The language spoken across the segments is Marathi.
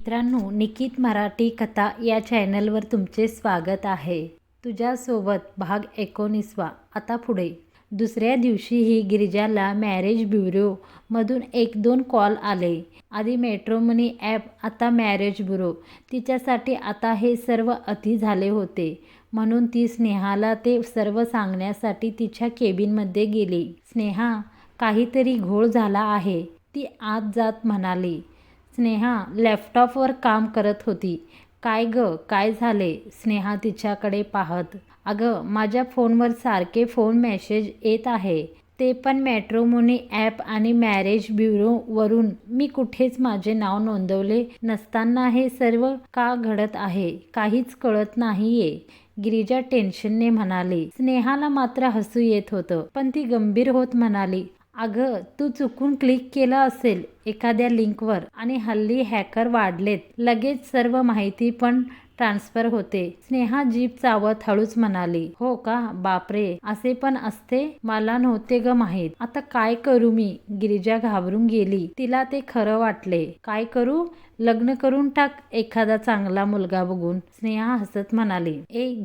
मित्रांनो, निकित मराठी कथा या चॅनलवर तुमचे स्वागत आहे. तुझ्यासोबत भाग 19. आता पुढे. दुसऱ्या दिवशीही गिरिजाला मॅरेज ब्युरोमधून 1-2 कॉल आले. आधी मॅट्रिमोनी ॲप, आता मॅरेज ब्युरो. तिच्यासाठी आता हे सर्व अति झाले होते. म्हणून ती स्नेहाला ते सर्व सांगण्यासाठी तिच्या केबिनमध्ये गेली. स्नेहा, काहीतरी घोळ झाला आहे, ती आत जात म्हणाली. स्नेहा लॅपटॉपवर काम करत होती. काय गं, काय झाले? स्नेहा तिच्याकडे पाहत. अगं, माझ्या फोनवर सारखे फोन मेसेज येत आहे, ते पण मॅट्रिमोनी ॲप आणि मॅरेज ब्युरोवरून. मी कुठेच माझे नाव नोंदवले नसताना हे सर्व का घडत आहे, काहीच कळत नाहीये, गिरिजा टेन्शनने म्हणाली. स्नेहाला मात्र हसू येत होतं, पण ती गंभीर होत म्हणाली, अगं, तू चुकून क्लिक केलं असेल एखाद्या लिंकवर आणि हल्ली हॅकर वाढलेत, लगेच सर्व माहिती पण ट्रान्सफर होते. स्नेहा जीभ चावत हळूच म्हणाली, हो का? बापरे, असे पण असते? मला नव्हते ग माहीत. आता काय करू मी? गिरिजा घाबरून गेली. तिला ते खरं वाटले. काय करू? लग्न करून टाक एखादा चांगला मुलगा बघून, स्नेहा हसत म्हणाली.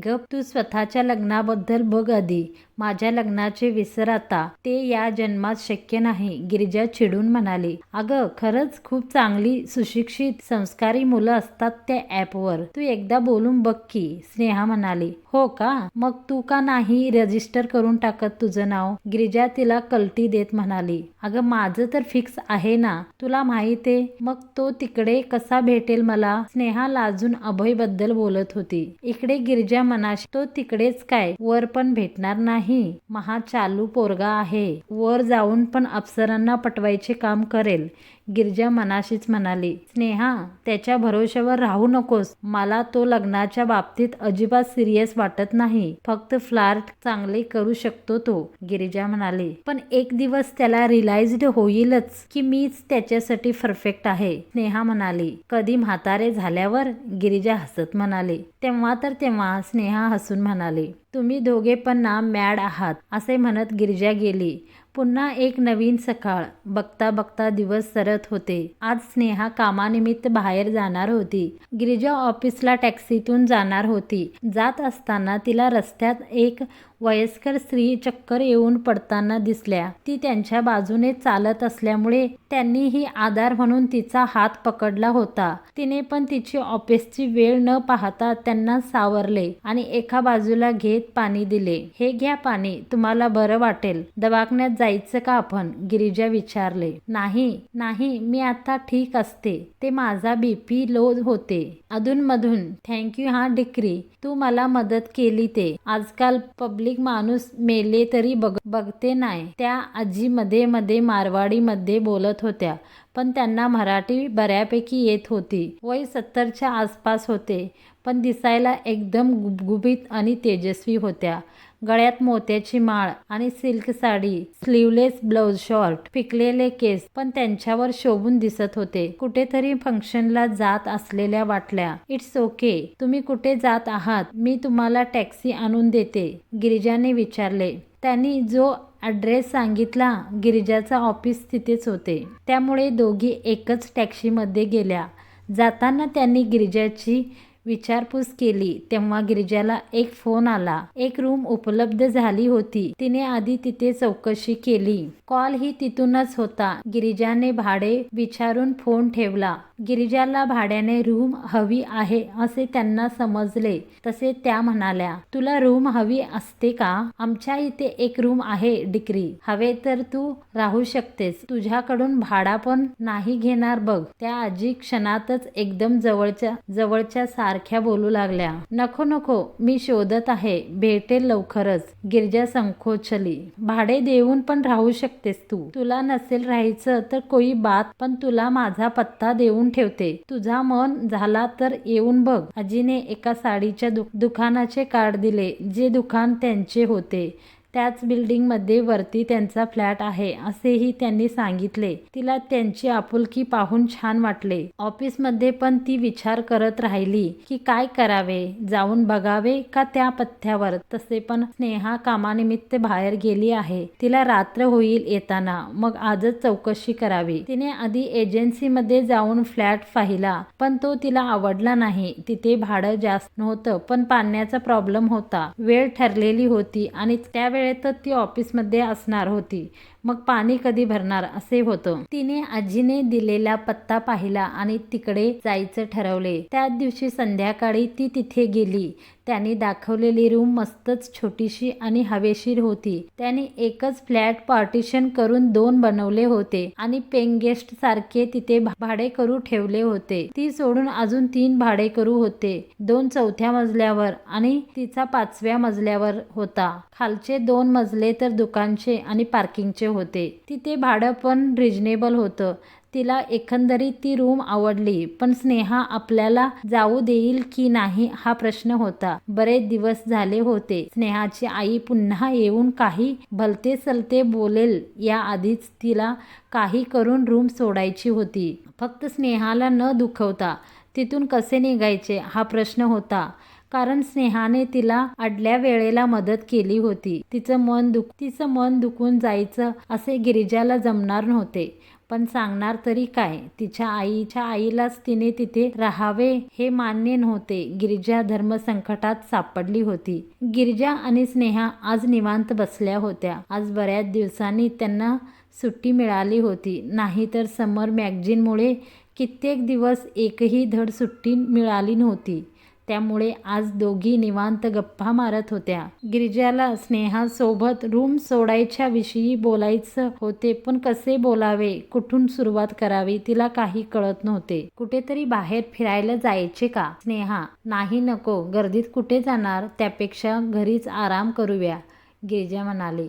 गप, तू स्वतःच्या लग्नाबद्दल बघ आधी. माझ्या लग्नाचे विसर आता, ते या जन्मात शक्य नाही, गिरिजा चिडून म्हणाली. अगं, खरंच खूप चांगली, सुशिक्षित, संस्कारी मुलं असतात त्या ॲपवर. तू एकदा बोलून बघ की, स्नेहा म्हणाली. हो का? मग तू का नाही रजिस्टर करून टाकत तुझं नाव? गिरिजा तिला कल्टी देत म्हणाली. अगं, माझं तर फिक्स आहे ना, तुला माहित आहे. मग तो तिकडे कसा भेटेल मला? स्नेहा लाजून अभयबद्दल बोलत होती. इकडे गिरिजा मनाशी, तो तिकडेच काय, वर पण भेटणार नाही? महा चालू पोरगा आहे, वर जाऊन पण अप्सरांना पटवायचे काम करेल, गिरिजा मनाशीच म्हणाली. स्नेहा, त्याच्या भरोश्यावर राहू नकोस. मला तो लग्नाच्या बाबतीत अजिबात सिरियस वाटत नाही. फक्त फ्लर्ट चांगले करू शकतो तो, गिरिजा म्हणाली. पण एक दिवस त्याला रिअलाइज्ड होईलच की मीच त्याच्यासाठी परफेक्ट आहे, स्नेहा म्हणाली. कधी म्हातारे झाल्यावर, गिरिजा हसत म्हणाली. तेव्हा तर तेव्हा, स्नेहा हसून म्हणाली. तुम्ही दोघे पण ना मॅड आहात, असे म्हणत गिरिजा गेली. पुन्हा एक नवीन सकाळ. बघता बघता दिवस सरत होते. आज स्नेहा कामानिमित्त बाहेर जाणार होती. गिरिजा ऑफिसला टॅक्सीतून जाणार होती. जात असताना तिला रस्त्यात एक वयस्कर स्त्री चक्कर येऊन पडताना दिसल्या. ती त्यांच्या बाजूने चालत असल्यामुळे त्यांनीही आधार म्हणून तिचा हात पकडला होता. तिने पण तिची ऑफिसची वेळ न पाहता त्यांना सावरले आणि एका बाजूला घेत पाणी दिले. हे घ्या पाणी, तुम्हाला बरं वाटेल. दवाखान्यात जायचं का आपण? गिरिजा विचारले. नाही, मी आता ठीक असते. ते माझा BP लो होते अधूनमधून. थँक्यू हा डिक्री, तू मला मदत केली ते. आजकाल पब्लिक माणूस मेले तरी बघते नाही. त्या आजी मध्ये मध्ये मारवाडीमध्ये बोलत होत्या, पण त्यांना मराठी बऱ्यापैकी येत होती. वय 70च्या आसपास होते, पण दिसायला एकदम गुबगुबीत आणि तेजस्वी होत्या. गळ्यात मोत्याची माळ आणि silk sari, sleeveless blouse, short, पिकलेले केस पण त्यांच्यावर शोभून दिसत होते. कुठेतरी फंक्शनला जात असलेल्या वाटल्या. इट्स ओके, तुम्ही कुठे जात आहात? मी तुम्हाला टॅक्सी आणून देते, गिरिजाने विचारले. त्यांनी जो ॲड्रेस सांगितला, गिरिजाचा ऑफिस तिथेच होते. त्यामुळे दोघी एकच टॅक्सीमध्ये गेल्या. जाताना त्यांनी गिरिजाची विचारपूस केली तेव्हा गिरिजाला एक फोन आला. एक रूम उपलब्ध झाली होती. तिने आधी तिथे चौकशी केली. कॉल ही तिथूनच होता. गिरिजाने भाडे विचारून फोन ठेवला. गिरिजाला भाड्याने रूम हवी आहे असे त्यांना समजले तसे त्या म्हणाल्या, तुला रूम हवी असते का? आमच्या इथे एक रूम आहे डिक्री, हवे तर तू राहू शकतेस. तुझ्याकडून भाडा पण नाही घेणार बघ. त्या आजी क्षणातच एकदम जवळच्या सारख्या बोलू लागल्या. नको, मी शोधत आहे, भेटेल लवकरच, गिरिजा संकोचली. भाडे देऊन पण राहू शकतेस तू. तुला नसेल राहायचं तर कोई बात, पण तुला माझा पत्ता देऊन ठेवते. तुझा मन झाला तर येऊन बघ. आजीने एका साडीच्या दुकानाचे कार्ड दिले, जे दुकान त्यांचे होते. त्याच बिल्डिंगमध्ये वरती त्यांचा फ्लॅट आहे असेही त्यांनी सांगितले. तिला त्यांची आपुलकी पाहून छान वाटले. ऑफिसमध्ये पण ती विचार करत राहिली की काय करावे, जाऊन बघावे का त्या पथ्यावर. तसे पण स्नेहा कामानिमित्त बाहेर गेली आहे. तिला रात्र होईल येताना, मग आजच चौकशी करावी. तिने आधी एजन्सीमध्ये जाऊन फ्लॅट पाहिला पण तो तिला आवडला नाही. तिथे भाडं जास्त नव्हतं पण पाण्याचा प्रॉब्लेम होता. वेळ ठरलेली होती आणि त्या वेळेतच ती ऑफिसमध्ये असणार होती. मग पाणी कधी भरणार असे होतं. तिने आजीने दिलेला पत्ता पाहिला आणि तिकडे जायचं ठरवले. त्याच दिवशी संध्याकाळी ती तिथे गेली. त्यांनी दाखवलेली रूम मस्तच छोटीशी आणि हवेशीर होती. त्याने एकच फ्लॅट पार्टिशन करून 2 बनवले होते आणि पेइंग गेस्ट सारखे तिथे भाडेकरू ठेवले होते. ती सोडून अजून 3 भाडेकरू होते. 2 4थ्या मजल्यावर आणि तिचा 5व्या मजल्यावर होता. खालचे 2 मजले तर दुकानचे आणि पार्किंगचे होते. तिथे भाडं पण रिजनेबल होतं. तिला एकंदरीत ती रूम आवडली पण स्नेहा आपल्याला जाऊ देईल की नाही हा प्रश्न होता. बरेच दिवस झाले होते. स्नेहाची आई पुन्हा येऊन काही भलते सलते बोलेल या आधीच तिला काही करून रूम सोडायची होती. फक्त स्नेहाला न दुखवता तिथून कसे निघायचे हा प्रश्न होता. कारण स्नेहाने तिला अडल्या वेळेला मदत केली होती. तिचं मन दुखून जायचं असे गिरिजाला जमणार नव्हते. पण सांगणार तरी काय. तिच्या आईलाच तिने तिथे राहावे हे मान्य नव्हते. गिरिजा धर्मसंकटात सापडली होती. गिरिजा आणि स्नेहा आज निवांत बसल्या होत्या. आज बऱ्याच दिवसांनी त्यांना सुट्टी मिळाली होती. नाहीतर समर मॅगझिनमुळे कित्येक दिवस एकही धड सुट्टी मिळाली नव्हती. त्यामुळे आज दोघी निवांत गप्पा मारत होत्या. गिरिजाला स्नेहासोबत रूम सोडायच्या विषयी बोलायचं होते पण कसे बोलावे, कुठून सुरुवात करावी तिला काही कळत नव्हते. कुठेतरी बाहेर फिरायला जायचे का? स्नेहा, नाही नको, गर्दीत कुठे जाणार, त्यापेक्षा घरीच आराम करूया, गिरिजा म्हणाली.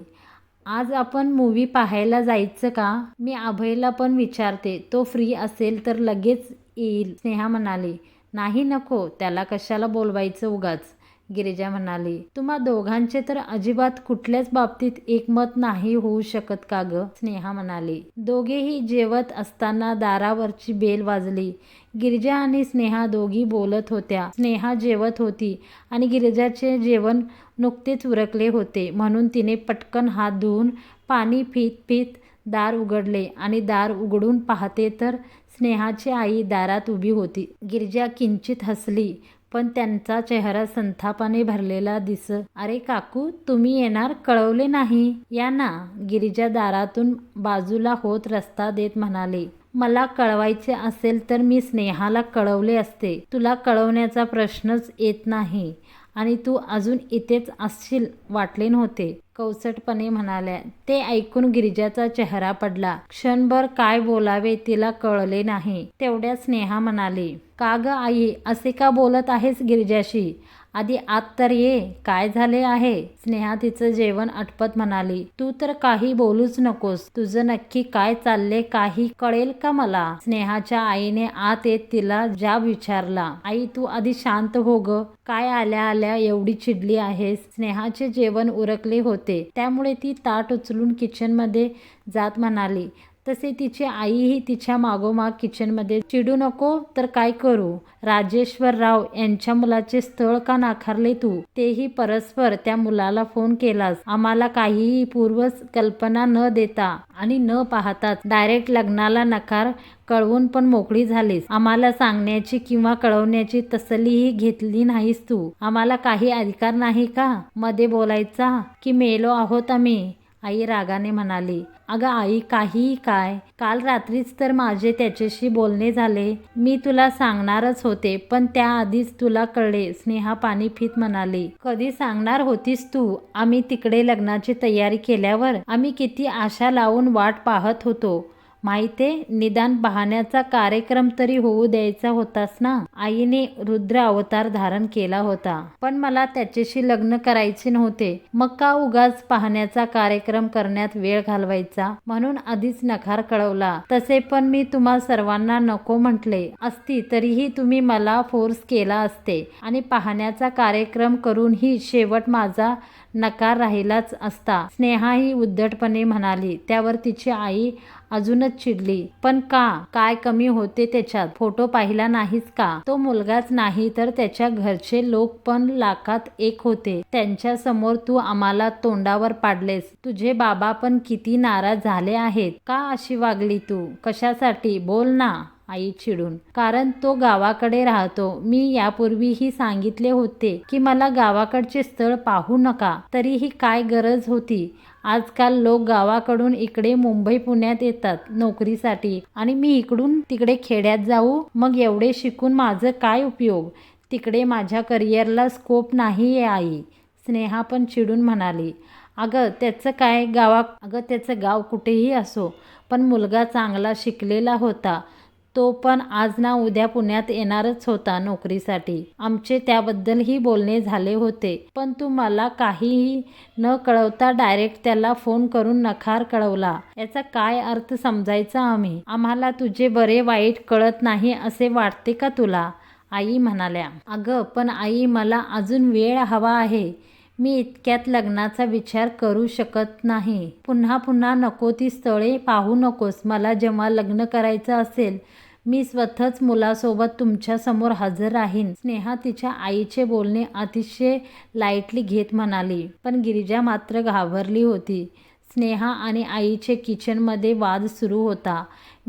आज आपण मूव्ही पाहायला जायचं का? मी अभयला पण विचारते, तो फ्री असेल तर लगेच येईल, स्नेहा म्हणाली. नाही नको, त्याला कशाला बोलवायचं उगाच, गिरिजा म्हणाली. तुम्हा दोघांचे तर अजिबात कुठल्याच बाबतीत एकमत नाही होऊ शकत का ग? स्नेहा म्हणाली. दोघेही जेवत असताना दारावरची बेल वाजली. गिरिजा आणि स्नेहा दोघी बोलत होत्या. स्नेहा जेवत होती आणि गिरिजाचे जेवण नुकतेच उरकले होते म्हणून तिने पटकन हात धुवून पाणी पीत दार उघडले आणि दार उघडून पाहते तर स्नेहाची आई दारात उभी होती. गिरिजा किंचित हसली पण त्यांचा चेहरा संतापाने भरलेला दिसत. अरे काकू, तुम्ही येणार, कळवले नाही? या ना, गिरिजा दारातून बाजूला होत रस्ता देत म्हणाली. मला कळवायचे असेल तर मी स्नेहाला कळवले असते. तुला कळवण्याचा प्रश्नच येत नाही आणि तू अजून इथेच असशील वाटले नव्हते, कवचटपणे म्हणाल्या. ते ऐकून गिरिजाचा चेहरा पडला. क्षणभर काय बोलावे तिला कळले नाही. तेवढ्या स्नेहा म्हणाली. का ग आई, असे का बोलत आहेस गिरिजाशी? आधी आत तर ये, काय झाले आहे? स्नेहा तिचं जेवण आटपत म्हणाली. तू तर काही बोलूच नकोस. तुझं नक्की काय चालले काही कळेल का मला? स्नेहाच्या आईने आत येत तिला जाब विचारला. आई, तू आधी शांत हो ग. काय आल्या आल्या एवढी चिडली आहेस? स्नेहाचे जेवण उरकले होते त्यामुळे ती ताट उचलून किचनमध्ये जात म्हणाली. तसे तिची आईही तिच्या मागोमाग किचनमध्ये. चिडू नको तर काय करू? राजेश्वरराव यांच्या मुलाचे स्थळ का नाकारले तू? तेही परस्पर. त्या मुलाला फोन केलास, आम्हाला काहीही पूर्व कल्पना न देता आणि न पाहताच डायरेक्ट लग्नाला नकार कळवून पण मोकळी झालीस. आम्हाला सांगण्याची किंवा कळवण्याची तसलीही घेतली नाहीस तू. आम्हाला काही अधिकार नाही का मध्ये बोलायचा? की मेलो आहोत आम्ही? आई रागाने म्हणाली. अगं आई, काहीही काय? काल रात्रीच तर माझे त्याच्याशी बोलणे झाले. मी तुला सांगणारच होते पण त्याआधीच तुला कळले, स्नेहा पाणी पीत म्हणाली. कधी सांगणार होतीस तू? आम्ही तिकडे लग्नाची तयारी केल्यावर? आम्ही किती आशा लावून वाट पाहत होतो. माहितीये, निदान पाहण्याचा कार्यक्रम तरी होऊ द्यायचा होतास ना. आईने रुद्र अवतार धारण केला होता, पण मला त्याच्याशी लग्न करायचे नव्हते. मग का उगाच पाहण्याचा कार्यक्रम करण्यात वेळ घालवायचा, म्हणून आधीच नकार कळवला. तसे पण मी तुम्हा सर्वांना नको म्हटले असती तरीही तुम्ही मला फोर्स केला असते आणि पाहण्याचा कार्यक्रम करूनही शेवट माझा नकार राहिलाच असता, स्नेहा ही उद्धटपणे म्हणाली. त्यावर तिची आई अजूनच चिडली. पण का? काय कमी होते त्याच्यात? फोटो पाहिला नाहीस का? तो मुलगाच नाही तर त्याच्या घरचे लोक पण लाखात एक होते. त्यांच्या समोर तू आम्हाला तोंडावर पाडलेस. तुझे बाबा पण किती नाराज झाले आहेत. का अशी वागली तू? कशासाठी? बोल ना. आई चिडून. कारण तो गावाकडे राहतो. मी यापूर्वीही सांगितले होते की मला गावाकडचे स्थळ पाहू नका, तरीही काय गरज होती? आजकाल लोक गावाकडून इकडे मुंबई पुण्यात येतात नोकरीसाठी आणि मी इकडून तिकडे खेड्यात जाऊ? मग एवढे शिकून माझं काय उपयोग? तिकडे माझ्या करिअरला स्कोप नाही आहे आई. स्नेहा पण चिडून म्हणाली. अगं त्याचं गाव कुठेही असो, पण मुलगा चांगला शिकलेला होता. तो पण आज ना उद्या पुण्यात येणारच होता नोकरीसाठी. आमचे त्याबद्दलही बोलणे झाले होते, पण तू मला काहीही न कळवता डायरेक्ट त्याला फोन करून नकार कळवला. याचा काय अर्थ समजायचा आम्ही? आम्हाला तुझे बरे वाईट कळत नाही असे वाटते का तुला? आई म्हणाल्या. अगं पण आई, मला अजून वेळ हवा आहे. मी इतक्यात लग्नाचा विचार करू शकत नाही. पुन्हा पुन्हा नको ती स्थळे पाहू नकोस. मला जेव्हा लग्न करायचं असेल मी स्वतःच मुलासोबत तुमच्या समोर हजर राहीन. स्नेहा तिच्या आईचे बोलणे अतिशय लाईटली घेत म्हणाली. पण गिरिजा मात्र घाबरली होती. स्नेहा आणि आईचे किचनमध्ये वाद सुरू होता.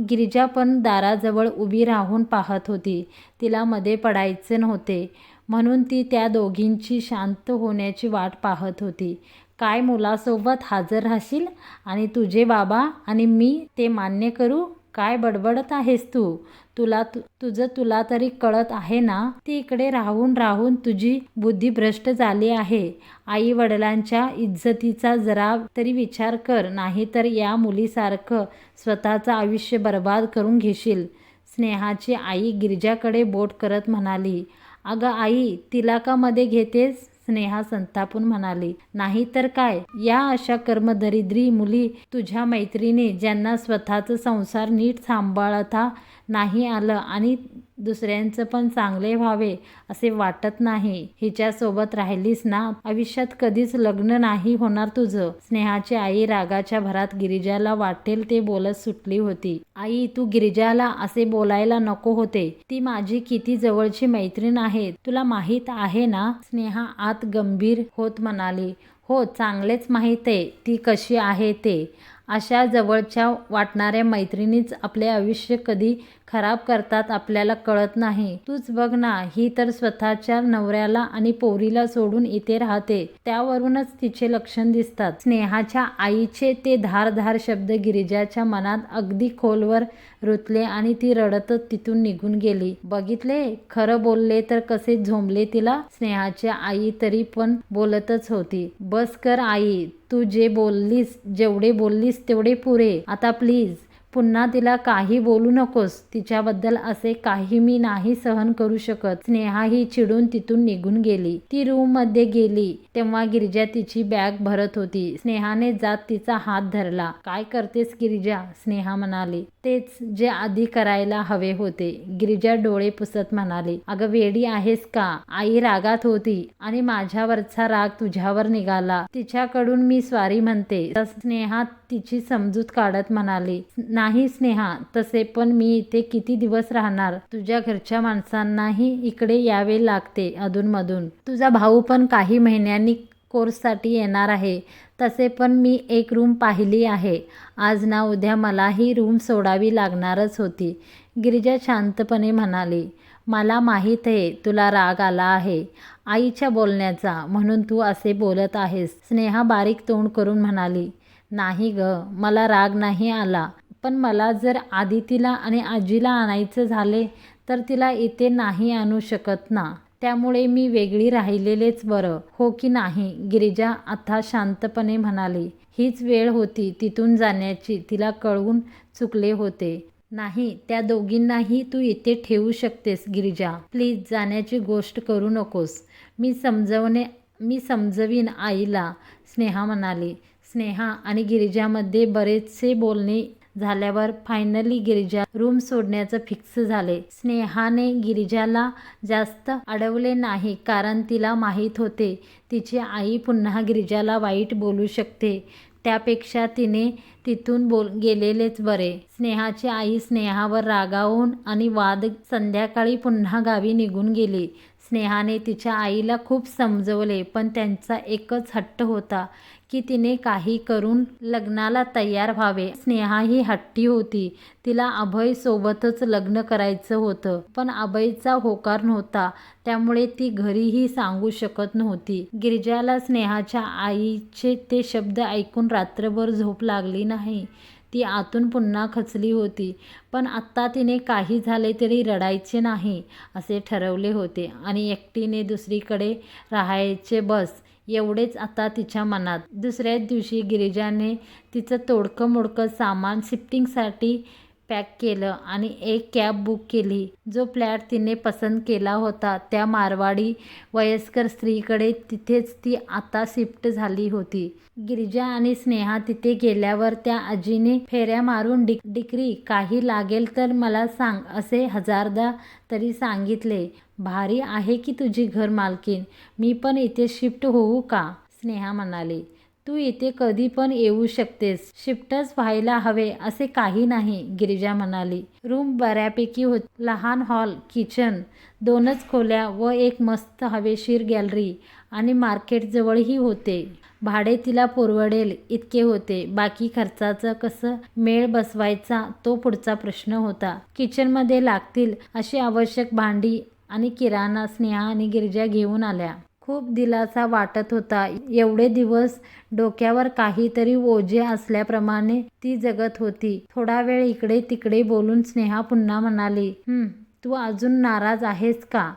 गिरिजा पण दाराजवळ उभी राहून पाहत होती. तिला मध्ये पडायचे नव्हते, म्हणून ती त्या दोघींची शांत होण्याची वाट पाहत होती. काय मुलासोबत हजर राहशील आणि तुझे बाबा आणि मी ते मान्य करू? काय बडबडत आहेस तू? तुला तरी कळत आहे ना? ती इकडे राहून राहून तुझी बुद्धी भ्रष्ट झाली आहे. आई वडिलांच्या इज्जतीचा जरा तरी विचार कर, नाहीतर या मुलीसारखं स्वतःचं आयुष्य बर्बाद करून घेशील. स्नेहाची आई गिरिजाकडे बोट करत म्हणाली. अगं आई, तिला का मध्ये घेतेस? स्नेहा संतापून म्हणाली. नाही तर काय, या अशा कर्मदरिद्री मुली तुझ्या मैत्रिणी, ज्यांना स्वतःचा संसार नीट सांभाळता नाही आलं आणि दुसऱ्यांचं पण चांगले व्हावे असे वाटत नाही, हिच्यासोबत राहिलीस ना, आयुष्यात कधीच लग्न नाही होणार तुझं. स्नेहाची आई रागाच्या भरात गिरिजाला वाटेल ते बोलत सुटली होती. आई, तू गिरिजाला असे बोलायला नको होते. ती माझी किती जवळची मैत्रीण आहे, तुला माहीत आहे ना? स्नेहा आत गंभीर होत म्हणाली. हो, चांगलेच माहीत आहे ती कशी आहे ते. अशा जवळच्या वाटणाऱ्या मैत्रिणीच आपले आयुष्य कधी खराब करतात आपल्याला कळत नाही. तूच बघ ना, ही तर स्वतःच्या नवऱ्याला आणि पोरीला सोडून इथे राहते. त्यावरूनच तिचे लक्षण दिसतात. स्नेहाच्या आईचे ते धारदार शब्द गिरिजाच्या मनात अगदी खोलवर रुतले आणि ती रडतच तिथून निघून गेली. बघितले, खरं बोलले तर कसे झोंबले तिला. स्नेहाची आई तरी पण बोलतच होती. बस कर आई, तू जेवढे बोललीस तेवढे पुरे. आता प्लीज पुन्हा तिला काही बोलू नकोस. तिच्याबद्दल असे काही मी नाही सहन करू शकत. स्नेहा ही चिडून तिथून निघून गेली. ती रूम मध्ये गेली तेव्हा गिरिजा तिची बॅग भरत होती. स्नेहाने जात तिचा हात धरला. काय करतेस गिरिजा? स्नेहा म्हणाली. तेच जे आधी करायला हवे होते. गिरिजा डोळे पुसत म्हणाली. अगं वेडी आहेस का? आई रागात होती आणि माझ्यावरचा राग तुझ्यावर निघाला. तिच्याकडून मी सॉरी म्हणते. स्नेहा तिची समजूत काढत म्हणाली. नाही स्नेहा, तसे पण मी इथे किती दिवस राहणार? तुझ्या घरच्या माणसांनाही इकडे यावे लागते अधूनमधून. तुझा भाऊ पण काही महिन्यांनी कोर्ससाठी येणार आहे. तसे पण मी एक रूम पाहिली आहे. आज ना उद्या मलाही रूम सोडावी लागणारच होती. गिरिजा शांतपणे म्हणाली. मला माहीत आहे तुला राग आला आहे आईच्या बोलण्याचा, म्हणून तू असे बोलत आहेस. स्नेहा बारीक तोंड करून म्हणाली. नाही ग, मला राग नाही आला, पण मला जर आदितीला आणि आजीला आणायचं झाले तर तिला इथे नाही आणू शकत ना. त्यामुळे मी वेगळी राहिलेलेच बरं, हो की नाही? गिरिजा आता शांतपणे म्हणाली. हीच वेळ होती तिथून जाण्याची. तिला कळून चुकले होते. नाही, त्या दोघींनाही तू इथे ठेवू शकतेस गिरिजा. प्लीज जाण्याची गोष्ट करू नकोस. मी समजवीन आईला, स्नेहा म्हणाली. स्नेहा आणि गिरिजामध्ये बरेचसे बोलणे झाल्यावर फायनली गिरिजा रूम सोडण्याचं फिक्स झाले. स्नेहाने गिरिजाला जास्त अडवले नाही, कारण तिला माहीत होते तिची आई पुन्हा गिरिजाला वाईट बोलू शकते. त्यापेक्षा तिने तिथून गेलेलेच बरे. स्नेहाची आई स्नेहावर रागावून आणि वाद संध्याकाळी पुन्हा गावी निघून गेली. स्नेहाने तिच्या आईला खूप समजवले, पण त्यांचा एकच हट्ट होता की तिने काही करून लग्नाला तयार व्हावे. स्नेहा ही हट्टी होती. तिला अभय सोबतच लग्न करायचं होतं, पण अभयचा होकार नव्हता, त्यामुळे ती घरीही सांगू शकत नव्हती. गिरिजाला स्नेहाच्या आईचे ते शब्द ऐकून रात्रभर झोप लागली नाही. ती आतून पुन्हा खचली होती, पण आत्ता तिने काही झाले तरी रडायचे नाही असे ठरवले होते आणि एकटीने दुसरीकडे राहायचे, बस एवढेच आता तिच्या मनात. दुसऱ्याच दिवशी गिरिजाने तिचं तोडकं मोडकं सामान शिफ्टिंगसाठी पॅक केलं आणि एक कॅब बुक केली. जो फ्लॅट तिने पसंत केला होता त्या मारवाडी वयस्कर स्त्रीकडे, तिथेच ती आता शिफ्ट झाली होती. गिरिजा आणि स्नेहा तिथे गेल्यावर त्या आजीने फेऱ्या मारून डिक्री काही लागेल तर मला सांग असे हजारदा तरी सांगितले. भारी आहे की तुझी घर मालकीण. मी पण इथे शिफ्ट होऊ का? स्नेहा म्हणाली. तू इथे कधी पण येऊ शकतेस. शिफ्टच व्हायला हवे असे काही नाही, गिरिजा म्हणाली. रूम बऱ्यापैकी होती. लहान हॉल, किचन, 2च खोल्या व एक मस्त हवेशीर गॅलरी आणि मार्केट जवळही होते. भाडे तिला परवडेल इतके होते. बाकी खर्चाचं कसं मेळ बसवायचा तो पुढचा प्रश्न होता. किचनमध्ये लागतील अशी आवश्यक भांडी आणि किराणा स्नेहा आणि गिरिजा घेऊन आल्या. खूप दिलासा वाटत होता. एवढे दिवस डोक्यावर काहीतरी ओझे असल्याप्रमाणे ती जगत होती. थोडा वेळ इकडे तिकडे बोलून स्नेहा पुन्हा म्हणाली. तू अजून नाराज आहेस का?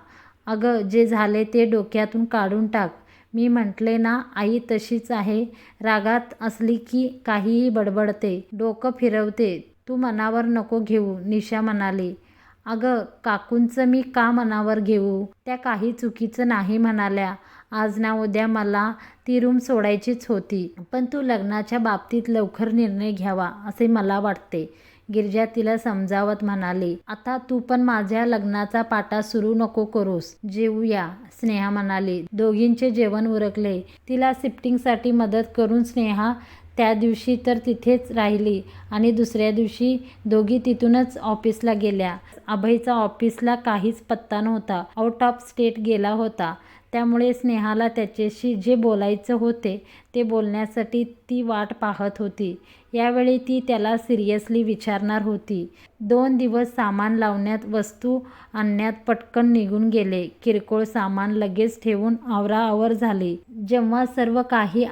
अगं, जे झाले ते डोक्यातून काढून टाक. मी म्हटले ना, आई तशीच आहे. रागात असली की काहीही बडबडते, डोकं फिरवते. तू मनावर नको घेऊ, निशा म्हणाली. अगं, काकूंचं मी का मनावर घेऊ? त्या काही चुकीचं नाही म्हणाल्या. आज ना उद्या मला ती रूम सोडायचीच होती, पण तू लग्नाच्या बाबतीत लवकर निर्णय घ्यावा असे मला वाटते, गिरिजा तिला समजावत म्हणाली. आता तू पण माझ्या लग्नाचा पाटा सुरू नको करूस. जेवूया, स्नेहा म्हणाली. दोघींचे जेवण उरकले. तिला शिफ्टिंगसाठी मदत करून स्नेहा त्या दिवशी तर तिथेच राहिली आणि दुसऱ्या दिवशी दोघी तिथूनच ऑफिसला गेल्या. अभयचा ऑफिसला काहीच पत्ता नव्हता. आउट ऑफ स्टेट गेला होता. त्यामुळे स्नेहाला त्याच्याशी जे बोलायचं होते ते बोलण्यासाठी ती वाट पाहत होती. यावेळी ती त्याला सिरियसली विचारणार होती. 2 दिवस सामान लावण्यात, वस्तू आणण्यात पटकन निघून गेले. किरकोळ सामान लगेच ठेवून आवराआवर झाली. जेव्हा सर्व काही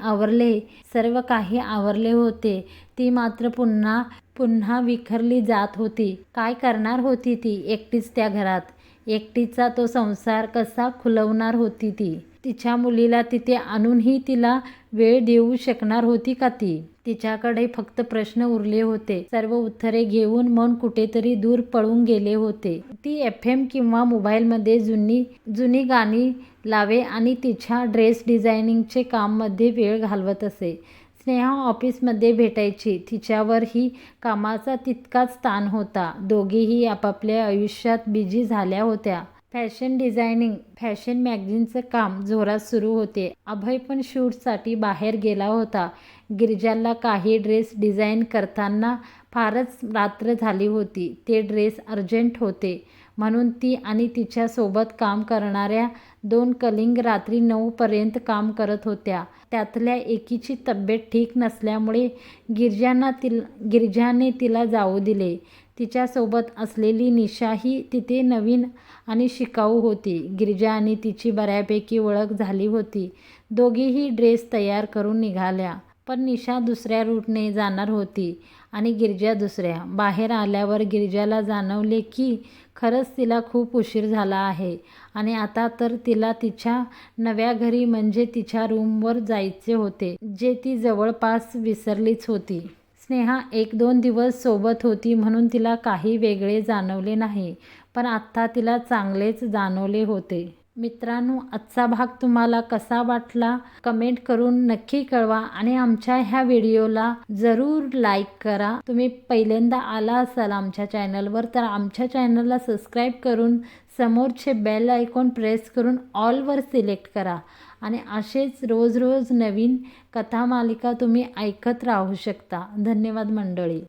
आवरले होते, ती मात्र पुन्हा विखरली जात होती. काय करणार होती ती एकटीच त्या घरात? एकटीचा तो संसार कसा खुलवणार होती ती? तिच्या मुलीला तिथे आणूनही तिला वेळ देऊ शकणार होती का ती? तिच्याकडे फक्त प्रश्न उरले होते. सर्व उत्तरे घेऊन मन कुठेतरी दूर पळून गेले होते. ती FM किंवा मोबाईलमध्ये जुनी गाणी लावे आणि तिच्या ड्रेस डिझायनिंगचे काममध्ये वेळ घालवत असे. स्नेहा ऑफिसमध्ये भेटायची. तिच्यावरही कामाचा तितकाच ताण होता. दोघीही आपापल्या आयुष्यात बिझी झाल्या होत्या. फॅशन डिझायनिंग, फॅशन मॅगझिनचं काम जोरात सुरू होते. अभय पण शूटसाठी बाहेर गेला होता. गिरिजाला काही ड्रेस डिझाईन करताना फारच रात्र झाली होती. ते ड्रेस अर्जंट होते म्हणून ती आणि तिच्यासोबत काम करणाऱ्या 2 कलिंग रात्री 9 पर्यंत काम करत होत्या. त्यातल्या एकीची तब्येत ठीक नसल्यामुळे गिरिजाने तिला जाऊ दिले. तिच्यासोबत असलेली निशा ही तिथे नवीन आणि शिकाऊ होती. गिरिजा आणि तिची बऱ्यापैकी ओळख झाली होती. दोघीही ड्रेस तयार करून निघाल्या, पण निशा दुसऱ्या रूटने जाणार होती. आणि गिरिजा दुसऱ्या. बाहेर आल्यावर गिरिजाला जाणवले की खरंच तिला खूप उशीर झाला आहे आणि आता तर तिला तिच्या नव्या घरी म्हणजे तिच्या रूमवर जायचे होते, जे ती जवळपास विसरलीच होती. स्नेहा 1-2 दिवस सोबत होती म्हणून तिला काही वेगळे जाणवले नाही, पण आत्ता तिला चांगलेच जाणवले होते. मित्रांनो, आजचा भाग तुम्हाला कसा वाटला कमेंट करून नक्की कळवा आणि आमच्या ह्या व्हिडिओला जरूर लाईक करा. तुम्ही पहिल्यांदा आला असाल आमच्या चॅनलवर तर आमच्या चॅनलला सबस्क्राईब करून समोरचे बेल आयकॉन प्रेस करून ऑलवर सिलेक्ट करा आणि असेच रोज रोज नवीन कथा मालिका तुम्ही ऐकत राहू शकता. धन्यवाद मंडळी.